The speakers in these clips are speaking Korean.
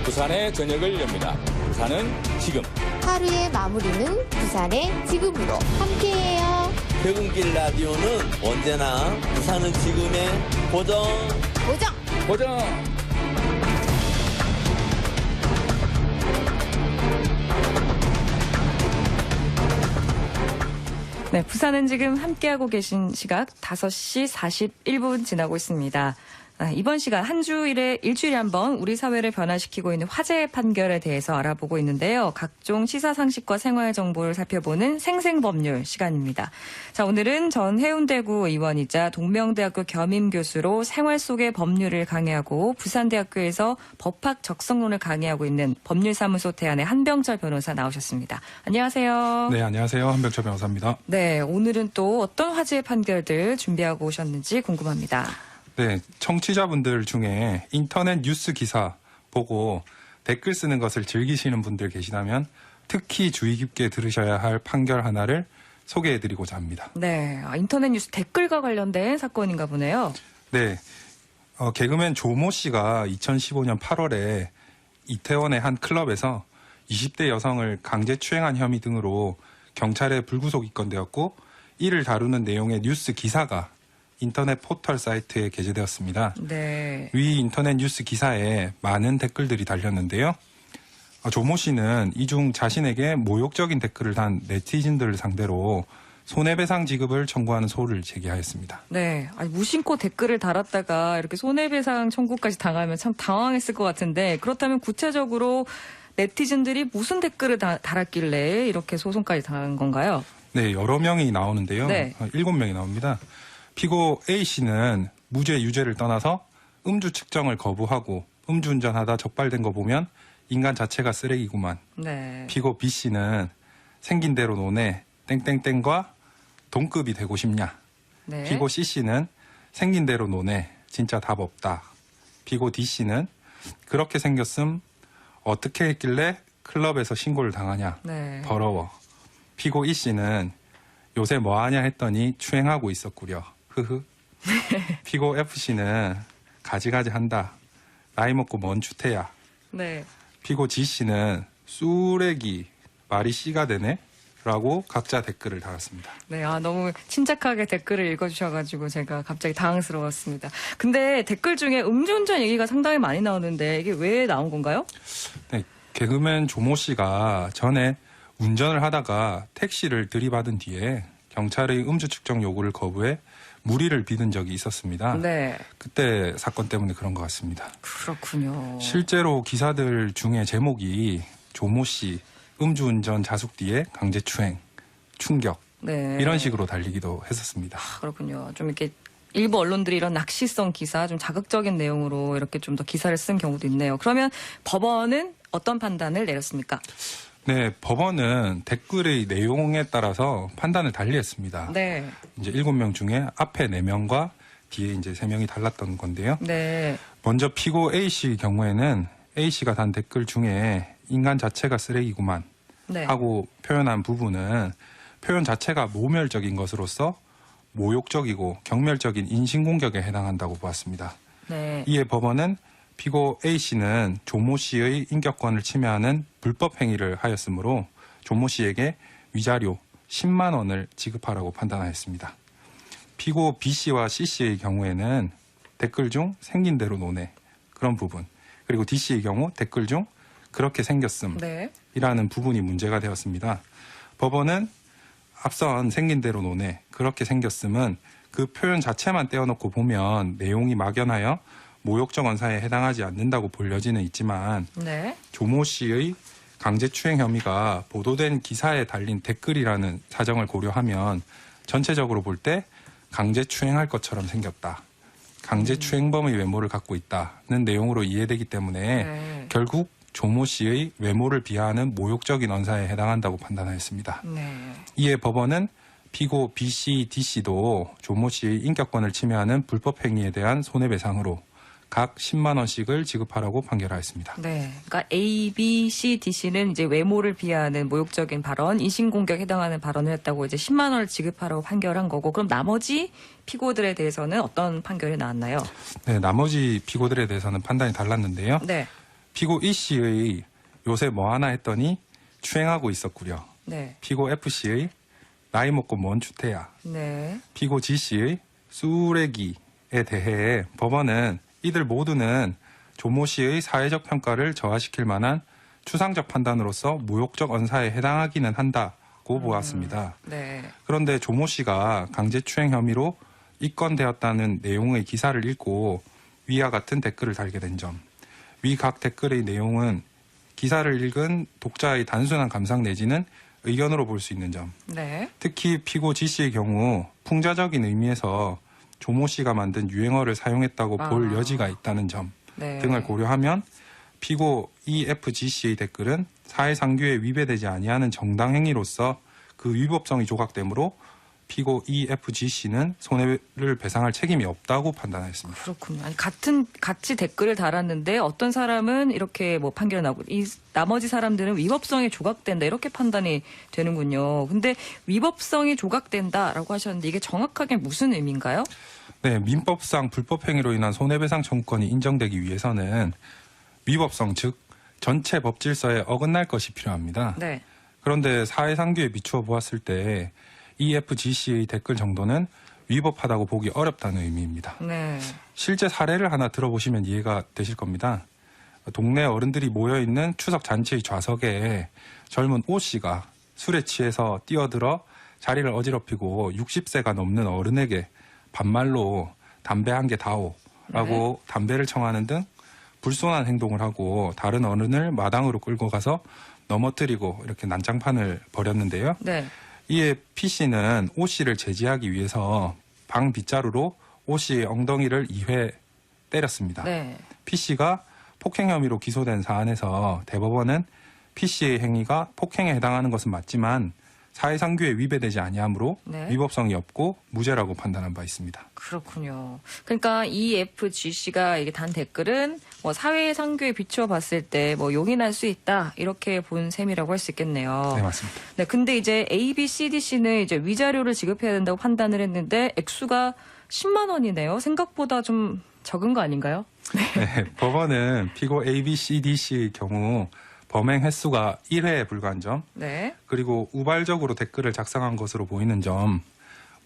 부산의 저녁을 엽니다. 부산은 지금. 하루의 마무리는 부산의 지금으로 함께해요. 퇴근길 라디오는 언제나 부산은 지금의 고정. 고정. 네, 부산은 지금 함께하고 계신 시각 5시 41분 지나고 있습니다. 이번 시간 한 주일에 일주일에 한 번 우리 사회를 변화시키고 있는 화제의 판결에 대해서 알아보고 있는데요. 각종 시사 상식과 생활 정보를 살펴보는 생생법률 시간입니다. 자, 오늘은 전 해운대구 의원이자 동명대학교 겸임교수로 생활 속의 법률을 강의하고 부산대학교에서 법학 적성론을 강의하고 있는 법률사무소 태안의 한병철 변호사 나오셨습니다. 안녕하세요. 네, 안녕하세요. 한병철 변호사입니다. 네, 오늘은 또 어떤 화제의 판결들 준비하고 오셨는지 궁금합니다. 네, 청취자분들 중에 인터넷 뉴스 기사 보고 댓글 쓰는 것을 즐기시는 분들 계시다면 특히 주의 깊게 들으셔야 할 판결 하나를 소개해드리고자 합니다. 네, 인터넷 뉴스 댓글과 관련된 사건인가 보네요. 네, 개그맨 조모 씨가 2015년 8월에 이태원의 한 클럽에서 20대 여성을 강제추행한 혐의 등으로 경찰에 불구속 입건되었고 이를 다루는 내용의 뉴스 기사가 인터넷 포털 사이트에 게재되었습니다. 네. 위 인터넷 뉴스 기사에 많은 댓글들이 달렸는데요. 조모 씨는 이 중 자신에게 모욕적인 댓글을 단 네티즌들을 상대로 손해배상 지급을 청구하는 소를 제기하였습니다. 네. 아니, 무심코 댓글을 달았다가 이렇게 손해배상 청구까지 당하면 참 당황했을 것 같은데 그렇다면 구체적으로 네티즌들이 무슨 댓글을 달았길래 이렇게 소송까지 당한 건가요? 네, 여러 명이 나오는데요. 네. 7명이 나옵니다. 피고 A씨는 무죄 유죄를 떠나서 음주 측정을 거부하고 음주운전하다 적발된 거 보면 인간 자체가 쓰레기구만. 네. 피고 B씨는 생긴 대로 노네 땡땡땡과 동급이 되고 싶냐. 네. 피고 C씨는 생긴 대로 노네 진짜 답 없다. 피고 D씨는 그렇게 생겼음 어떻게 했길래 클럽에서 신고를 당하냐. 네. 더러워. 피고 E씨는 요새 뭐하냐 했더니 추행하고 있었구려. 흐흐. 피고 F씨는 가지가지 한다. 나이 먹고 뭔 추태야. 네. 피고 G씨는 쓰레기 말이 씨가 되네. 라고 각자 댓글을 달았습니다. 네, 너무 침착하게 댓글을 읽어주셔가지고 제가 갑자기 당황스러웠습니다. 근데 댓글 중에 음주운전 얘기가 상당히 많이 나오는데 이게 왜 나온 건가요? 네, 개그맨 조모 씨가 전에 운전을 하다가 택시를 들이받은 뒤에 경찰의 음주 측정 요구를 거부해 무리를 빚은 적이 있었습니다. 네. 그때 사건 때문에 그런 것 같습니다. 그렇군요. 실제로 기사들 중에 제목이 조모 씨 음주운전 자숙 뒤에 강제추행, 충격 네. 이런 식으로 달리기도 했었습니다. 그렇군요. 좀 이렇게 일부 언론들이 이런 낚시성 기사, 좀 자극적인 내용으로 이렇게 좀 더 기사를 쓴 경우도 있네요. 그러면 법원은 어떤 판단을 내렸습니까? 네, 법원은 댓글의 내용에 따라서 판단을 달리했습니다. 네. 이제 7명 중에 앞에 4명과 뒤에 이제 3명이 달랐던 건데요. 네. 먼저 피고 A씨 경우에는 A씨가 단 댓글 중에 인간 자체가 쓰레기구만 네. 하고 표현한 부분은 표현 자체가 모멸적인 것으로서 모욕적이고 경멸적인 인신공격에 해당한다고 보았습니다. 네. 이에 법원은 피고 A씨는 조모 씨의 인격권을 침해하는 불법 행위를 하였으므로 조모 씨에게 위자료 10만 원을 지급하라고 판단하였습니다. 피고 B씨와 C씨의 경우에는 댓글 중 생긴 대로 노네 그런 부분, 그리고 D씨의 경우 댓글 중 그렇게 생겼음 네. 이라는 부분이 문제가 되었습니다. 법원은 앞선 생긴 대로 노네 그렇게 생겼음은 그 표현 자체만 떼어놓고 보면 내용이 막연하여 모욕적 언사에 해당하지 않는다고 볼 여지는 있지만 네. 조모 씨의 강제추행 혐의가 보도된 기사에 달린 댓글이라는 사정을 고려하면 전체적으로 볼 때 강제추행할 것처럼 생겼다. 강제추행범의 외모를 갖고 있다는 내용으로 이해되기 때문에 네. 결국 조모 씨의 외모를 비하하는 모욕적인 언사에 해당한다고 판단하였습니다. 네. 이에 법원은 피고 B씨, D씨도 조모 씨의 인격권을 침해하는 불법 행위에 대한 손해배상으로 각 10만 원씩을 지급하라고 판결하였습니다. 네. 그러니까 A, B, C, D, C는 이제 외모를 비하하는 모욕적인 발언, 인신공격에 해당하는 발언을 했다고 이제 10만 원을 지급하라고 판결한 거고, 그럼 나머지 피고들에 대해서는 어떤 판결이 나왔나요? 네, 나머지 피고들에 대해서는 판단이 달랐는데요. 네. 피고 이 씨의 요새 뭐 하나 했더니 추행하고 있었구려. 네. 피고 F 씨의 나이 먹고 뭔 추태야. 네. 피고 G 씨의 쓰레기에 대해 법원은 이들 모두는 조모 씨의 사회적 평가를 저하시킬 만한 추상적 판단으로서 모욕적 언사에 해당하기는 한다고 보았습니다. 네. 그런데 조모 씨가 강제추행 혐의로 입건되었다는 내용의 기사를 읽고 위와 같은 댓글을 달게 된 점. 위 각 댓글의 내용은 기사를 읽은 독자의 단순한 감상 내지는 의견으로 볼 수 있는 점. 네. 특히 피고 G 씨의 경우 풍자적인 의미에서 조모 씨가 만든 유행어를 사용했다고 볼 여지가 있다는 점 네. 등을 고려하면 피고 EFG 씨의 댓글은 사회상규에 위배되지 아니하는 정당 행위로서 그 위법성이 조각되므로 피고 EFG 씨는 손해를 배상할 책임이 없다고 판단하였습니다. 그렇군요. 아니, 같이 댓글을 달았는데 어떤 사람은 이렇게 뭐 판결이 나고 이 나머지 사람들은 위법성이 조각된다 이렇게 판단이 되는군요. 근데 위법성이 조각된다라고 하셨는데 이게 정확하게 무슨 의미인가요? 네, 민법상 불법 행위로 인한 손해배상 청구권이 인정되기 위해서는 위법성, 즉 전체 법 질서에 어긋날 것이 필요합니다. 네. 그런데 사회상규에 비추어 보았을 때 EFGC의 댓글 정도는 위법하다고 보기 어렵다는 의미입니다. 네. 실제 사례를 하나 들어보시면 이해가 되실 겁니다. 동네 어른들이 모여있는 추석 잔치의 좌석에 젊은 오 씨가 술에 취해서 뛰어들어 자리를 어지럽히고 60세가 넘는 어른에게 반말로 담배 한 개 다오라고 담배를 청하는 등 불손한 행동을 하고 다른 어른을 마당으로 끌고 가서 넘어뜨리고 이렇게 난장판을 벌였는데요. 네. 이에 P 씨는 O 씨를 제지하기 위해서 방 빗자루로 O 씨의 엉덩이를 2회 때렸습니다. 네. P 씨가 폭행 혐의로 기소된 사안에서 대법원은 P 씨의 행위가 폭행에 해당하는 것은 맞지만 사회상규에 위배되지 아니하므로 네. 위법성이 없고 무죄라고 판단한 바 있습니다. 그렇군요. 그러니까 EFGC가 이게 단 댓글은 뭐 사회상규에 비추어 봤을 때 뭐 용인할 수 있다 이렇게 본 셈이라고 할 수 있겠네요. 네, 맞습니다. 네, 근데 이제 ABCDC는 이제 위자료를 지급해야 된다고 판단을 했는데 액수가 10만 원이네요. 생각보다 좀 적은 거 아닌가요? 네, 법원은 피고 A, B, C, D 씨의 경우 범행 횟수가 1회에 불과한 점, 네. 그리고 우발적으로 댓글을 작성한 것으로 보이는 점,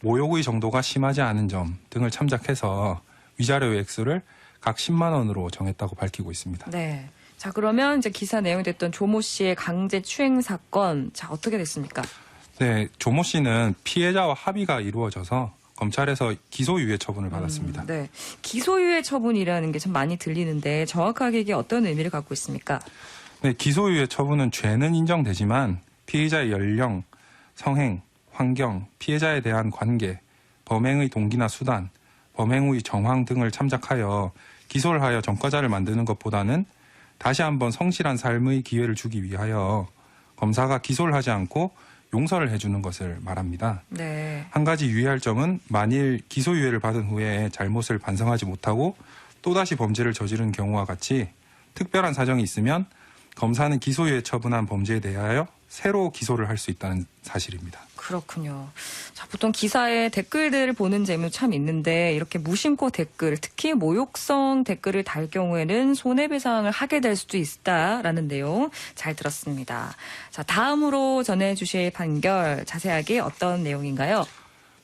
모욕의 정도가 심하지 않은 점 등을 참작해서 위자료의 액수를 각 10만 원으로 정했다고 밝히고 있습니다. 네. 자, 그러면 이제 기사 내용이 됐던 조모 씨의 강제 추행 사건, 자, 어떻게 됐습니까? 네, 조모 씨는 피해자와 합의가 이루어져서 검찰에서 기소유예 처분을 받았습니다. 네. 기소유예 처분이라는 게 참 많이 들리는데 정확하게 이게 어떤 의미를 갖고 있습니까? 네, 기소유예 처분은 죄는 인정되지만 피해자의 연령, 성행, 환경, 피해자에 대한 관계, 범행의 동기나 수단, 범행 후의 정황 등을 참작하여 기소를 하여 전과자를 만드는 것보다는 다시 한번 성실한 삶의 기회를 주기 위하여 검사가 기소를 하지 않고 용서를 해주는 것을 말합니다. 네. 한 가지 유의할 점은 만일 기소유예를 받은 후에 잘못을 반성하지 못하고 또다시 범죄를 저지른 경우와 같이 특별한 사정이 있으면 검사는 기소유예 처분한 범죄에 대하여 새로 기소를 할 수 있다는 사실입니다. 그렇군요. 자, 보통 기사에 댓글들을 보는 재미 참 있는데 이렇게 무심코 댓글, 특히 모욕성 댓글을 달 경우에는 손해배상을 하게 될 수도 있다라는 내용 잘 들었습니다. 자, 다음으로 전해주실 판결 자세하게 어떤 내용인가요?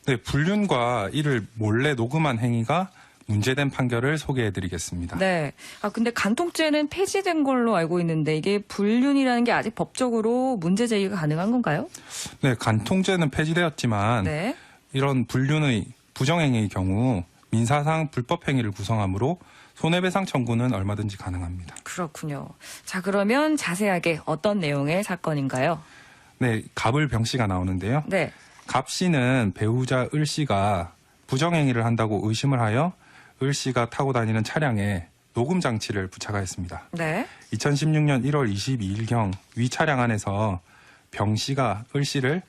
네, 불륜과 이를 몰래 녹음한 행위가 문제된 판결을 소개해드리겠습니다. 네. 아, 근데 간통죄는 폐지된 걸로 알고 있는데 이게 불륜이라는 게 아직 법적으로 문제 제기가 가능한 건가요? 네, 간통죄는 폐지되었지만 네. 이런 불륜의 부정행위의 경우 민사상 불법행위를 구성하므로 손해배상 청구는 얼마든지 가능합니다. 그렇군요. 자, 그러면 자세하게 어떤 내용의 사건인가요? 네, 갑을 병 씨가 나오는데요. 네. 갑 씨는 배우자 을 씨가 부정행위를 한다고 의심을 하여 을 씨가 타고 다니는 차량에 녹음 장치를 부착하였습니다. 네. 2016년 1월 22일경 위 차량 안에서 병 씨가 을 씨를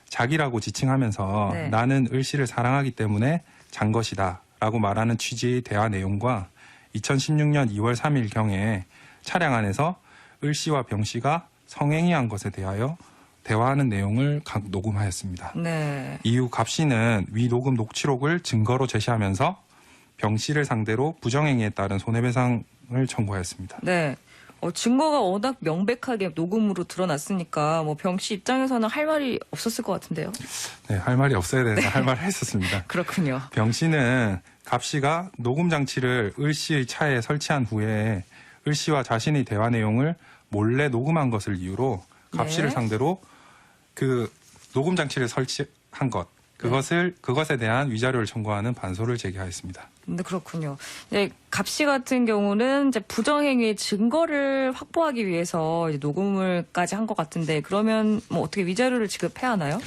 자기라고 지칭하면서 네. 나는 을 씨를 사랑하기 때문에 잔 것이다 라고 말하는 취지의 대화 내용과 2016년 2월 3일경에 차량 안에서 을 씨와 병 씨가 성행위한 것에 대하여 대화하는 내용을 각 녹음하였습니다. 네. 이후 갑 씨는 위 녹음 녹취록을 증거로 제시하면서 병 씨를 상대로 부정행위에 따른 손해배상을 청구하였습니다. 네. 증거가 워낙 명백하게 녹음으로 드러났으니까 뭐 병 씨 입장에서는 할 말이 없었을 것 같은데요. 네, 할 말이 없어야 돼서 할 말을 했었습니다. 그렇군요. 병 씨는 갑 씨가 녹음 장치를 을 씨의 차에 설치한 후에 을 씨와 자신의 대화 내용을 몰래 녹음한 것을 이유로 갑 씨를 네. 상대로 그 녹음 장치를 설치한 그것에 대한 위자료를 청구하는 반소를 제기하였습니다. 네, 그렇군요. 이제 갑 씨 같은 경우는 이제 부정행위의 증거를 확보하기 위해서 이제 녹음을까지 한 것 같은데 그러면 뭐 어떻게 위자료를 지급해야 하나요?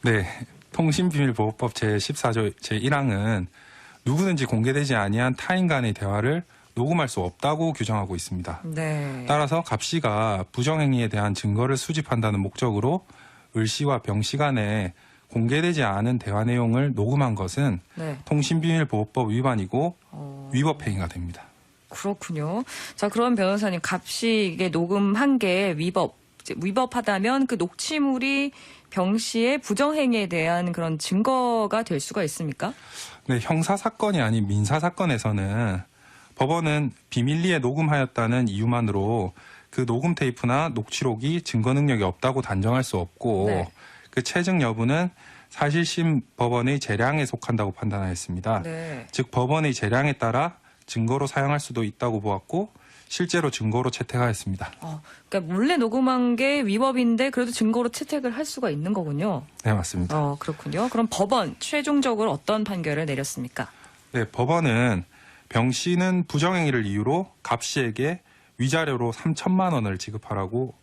네, 통신비밀보호법 제14조 제1항은 누구든지 공개되지 아니한 타인 간의 대화를 녹음할 수 없다고 규정하고 있습니다. 네. 따라서 갑 씨가 부정행위에 대한 증거를 수집한다는 목적으로 을 씨와 병 씨 간에 공개되지 않은 대화 내용을 녹음한 것은 네. 통신비밀보호법 위반이고 위법 행위가 됩니다. 그렇군요. 자, 그럼 변호사님, 갑 씨에게 녹음한 게 위법하다면 그 녹취물이 병 씨의 부정행위에 대한 그런 증거가 될 수가 있습니까? 네, 형사 사건이 아닌 민사 사건에서는 법원은 비밀리에 녹음하였다는 이유만으로 그 녹음 테이프나 녹취록이 증거 능력이 없다고 단정할 수 없고 네. 그 채증 여부는 사실심 법원의 재량에 속한다고 판단하였습니다. 네. 즉 법원의 재량에 따라 증거로 사용할 수도 있다고 보았고 실제로 증거로 채택하였습니다. 그러니까 몰래 녹음한 게 위법인데 그래도 증거로 채택을 할 수가 있는 거군요. 네, 맞습니다. 그렇군요. 그럼 법원 최종적으로 어떤 판결을 내렸습니까? 네, 법원은 병 씨는 부정행위를 이유로 갑 씨에게 위자료로 3천만 원을 지급하라고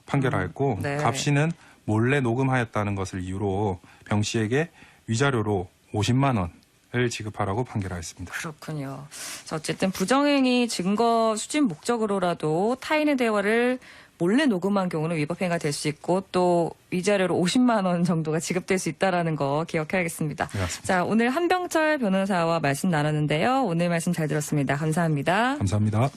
판결하였고 네. 갑 씨는 몰래 녹음하였다는 것을 이유로 병 씨에게 위자료로 50만 원을 지급하라고 판결하였습니다. 그렇군요. 자, 어쨌든 부정행위 증거 수집 목적으로라도 타인의 대화를 몰래 녹음한 경우는 위법행위가 될 수 있고 또 위자료로 50만 원 정도가 지급될 수 있다는 거 기억해야겠습니다. 네, 맞습니다. 자, 오늘 한병철 변호사와 말씀 나눴는데요. 오늘 말씀 잘 들었습니다. 감사합니다. 감사합니다.